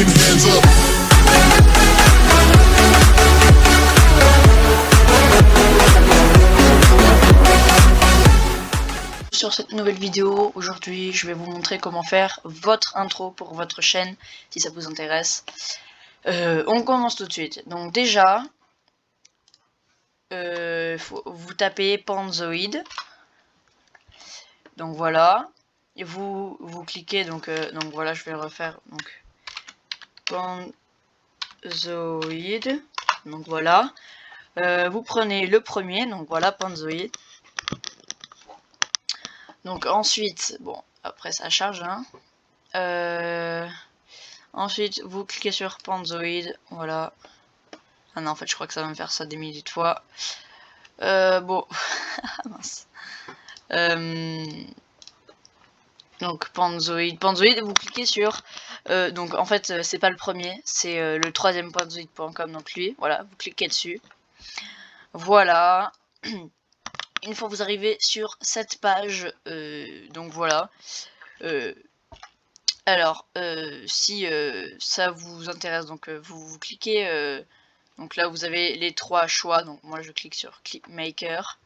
fucking hands up. Sur cette nouvelle vidéo, aujourd'hui je vais vous montrer comment faire votre intro pour votre chaîne, si ça vous intéresse. On commence tout de suite. Donc déjà, vous tapez Panzoid. Donc voilà. Et vous cliquez, donc voilà, je vais le refaire. Donc Panzoid. Donc voilà. Vous prenez le premier, donc voilà, Panzoid. Donc ensuite, bon, après ça charge, hein. Ensuite, vous cliquez sur Panzoid, voilà. Ah non, en fait, je crois que ça va me faire ça des milliers de fois. Bon, mince. Donc Panzoid, vous cliquez sur. Donc en fait, c'est pas le premier, c'est le troisième panzoid.com. Donc lui, voilà, vous cliquez dessus. Voilà. Une fois que vous arrivez sur cette page, donc voilà. Alors, si ça vous intéresse, donc vous cliquez. Donc là, vous avez les trois choix. Donc moi, je clique sur Clipmaker.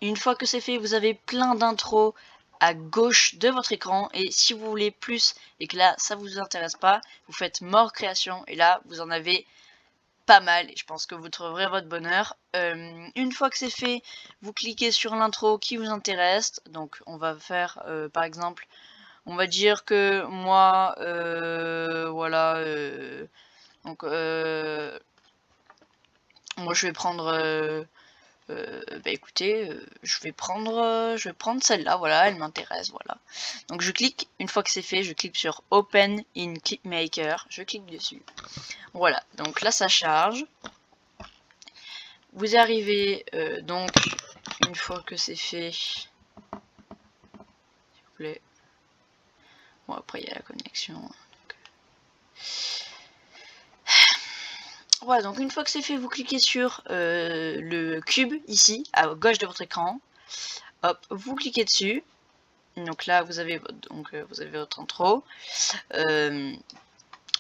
Une fois que c'est fait, vous avez plein d'intros à gauche de votre écran. Et si vous voulez plus et que là, ça vous intéresse pas, vous faites mort création. Et là, vous en avez pas mal. Et je pense que vous trouverez votre bonheur. Une fois que c'est fait, vous cliquez sur l'intro qui vous intéresse. Donc on va faire, par exemple, on va dire que moi, voilà, donc moi je vais prendre, bah écoutez, je vais prendre celle-là, voilà, elle m'intéresse, voilà. Donc je clique, une fois que c'est fait, je clique sur Open in Clipmaker, je clique dessus. Voilà, donc là ça charge. Vous arrivez, donc, une fois que c'est fait, s'il vous plaît. Bon, après il y a la connexion. Donc... Voilà, donc une fois que c'est fait, vous cliquez sur le cube ici, à gauche de votre écran. Hop, vous cliquez dessus. Donc là, vous avez votre intro.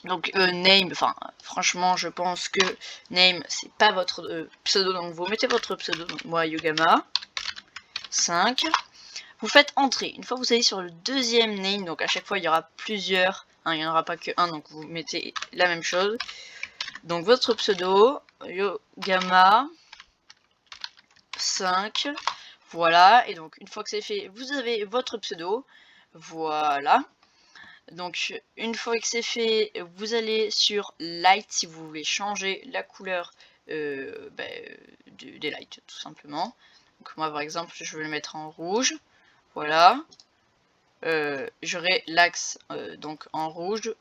Donc name, enfin franchement, je pense que name c'est pas votre pseudo, donc vous mettez votre pseudo. Donc moi Yogama 5. Vous faites entrer. Une fois que vous allez sur le deuxième name, donc à chaque fois il y aura plusieurs, hein, il n'y en aura pas que un, donc vous mettez la même chose. Donc votre pseudo, Yogama 5, voilà, et donc une fois que c'est fait, vous avez votre pseudo, voilà. Donc une fois que c'est fait, vous allez sur Light si vous voulez changer la couleur des lights, tout simplement. Donc moi par exemple, je vais le mettre en rouge, voilà. J'aurai l'axe donc en rouge.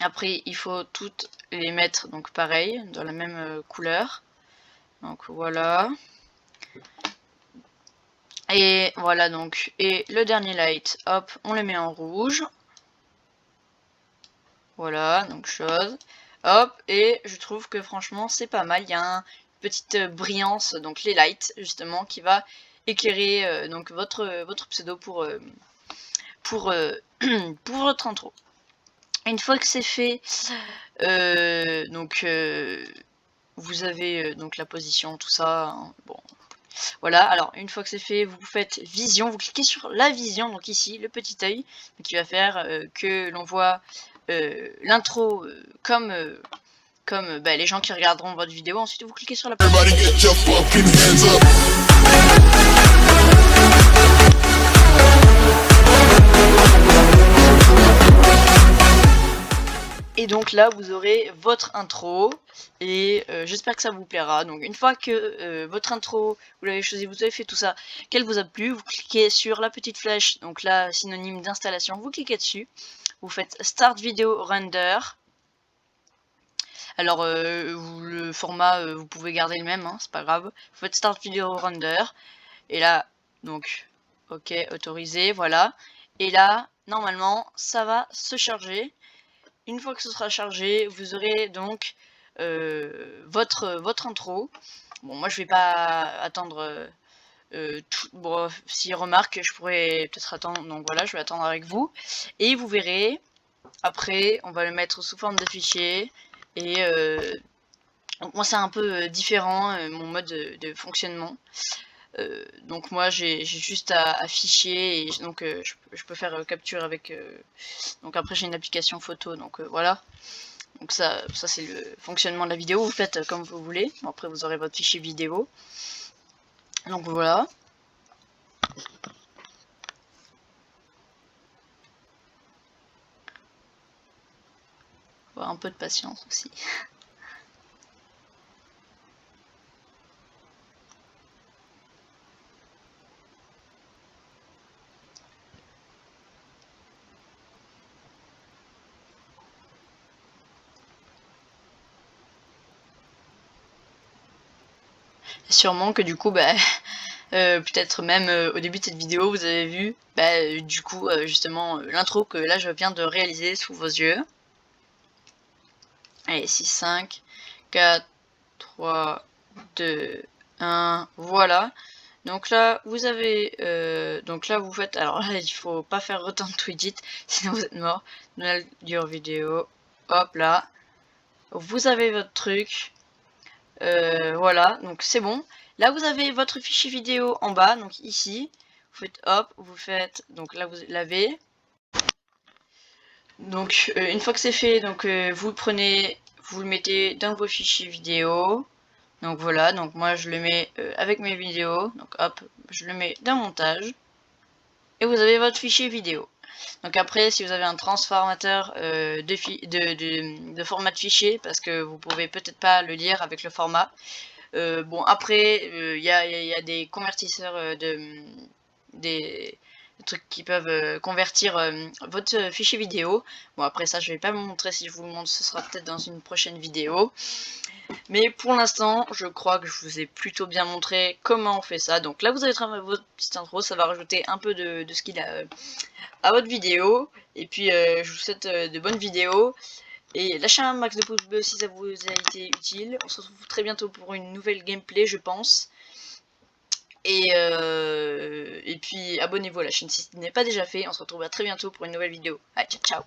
Après, il faut toutes les mettre donc pareil, dans la même couleur. Donc voilà. Et voilà donc. Et le dernier light, hop, on le met en rouge. Voilà, donc chose. Hop, et je trouve que franchement c'est pas mal. Il y a une petite brillance, donc les lights justement, qui va éclairer donc votre pseudo pour votre intro. Une fois que c'est fait, vous avez donc la position, tout ça, hein, bon, voilà. Alors une fois que c'est fait, vous faites vision, vous cliquez sur la vision, donc ici le petit œil, qui va faire que l'on voit l'intro comme les gens qui regarderont votre vidéo. Ensuite vous cliquez sur la Everybody get your fucking hands up. et donc là vous aurez votre intro et j'espère que ça vous plaira. Donc une fois que votre intro, vous l'avez choisi, vous avez fait tout ça, qu'elle vous a plu, vous cliquez sur la petite flèche, donc là synonyme d'installation, vous cliquez dessus, vous faites Start Video Render. Alors le format vous pouvez garder le même, hein, c'est pas grave. Vous faites Start Video Render et là donc ok, autorisé, voilà. Et là normalement ça va se charger. Une fois que ce sera chargé, vous aurez donc votre intro. Bon, moi je vais pas attendre bon, s'il remarque, je pourrais peut-être attendre. Donc voilà, je vais attendre avec vous. Et vous verrez, après, on va le mettre sous forme de fichier. Et donc moi, c'est un peu différent, mon mode de fonctionnement. Donc moi, j'ai juste à afficher. Et donc je peux faire capture avec... donc après, j'ai une application photo. Donc voilà. Donc ça c'est le fonctionnement de la vidéo. Vous faites comme vous voulez. Bon, après, vous aurez votre fichier vidéo. Donc voilà. Faut avoir un peu de patience aussi. Sûrement que du coup, bah, peut-être même au début de cette vidéo, vous avez vu, bah, du coup, justement, l'intro que là je viens de réaliser sous vos yeux. Allez, 6, 5, 4, 3, 2, 1, voilà. Donc là, vous avez, donc là vous faites, alors là il faut pas faire autant de tweet, sinon vous êtes mort. Your vidéo, hop là, vous avez votre truc, voilà, donc c'est bon. Là vous avez votre fichier vidéo en bas, donc ici, vous faites hop, vous faites, donc là vous l'avez. Donc une fois que c'est fait, donc vous le prenez, vous le mettez dans vos fichiers vidéo. Donc voilà, donc moi je le mets avec mes vidéos, donc hop, je le mets dans montage. Et vous avez votre fichier vidéo. Donc après, si vous avez un transformateur de format de fichier, parce que vous pouvez peut-être pas le lire avec le format. Bon après, il y a des convertisseurs des trucs qui peuvent convertir votre fichier vidéo. Bon après ça je vais pas vous montrer, si je vous le montre ce sera peut-être dans une prochaine vidéo. Mais pour l'instant je crois que je vous ai plutôt bien montré comment on fait ça. Donc là vous avez votre petite intro, ça va rajouter un peu de skill à votre vidéo. Et puis je vous souhaite de bonnes vidéos. Et lâchez un max de pouces bleus si ça vous a été utile. On se retrouve très bientôt pour une nouvelle gameplay je pense. Et puis abonnez-vous à la chaîne si ce n'est pas déjà fait. On se retrouve à très bientôt pour une nouvelle vidéo. Allez, ciao ciao.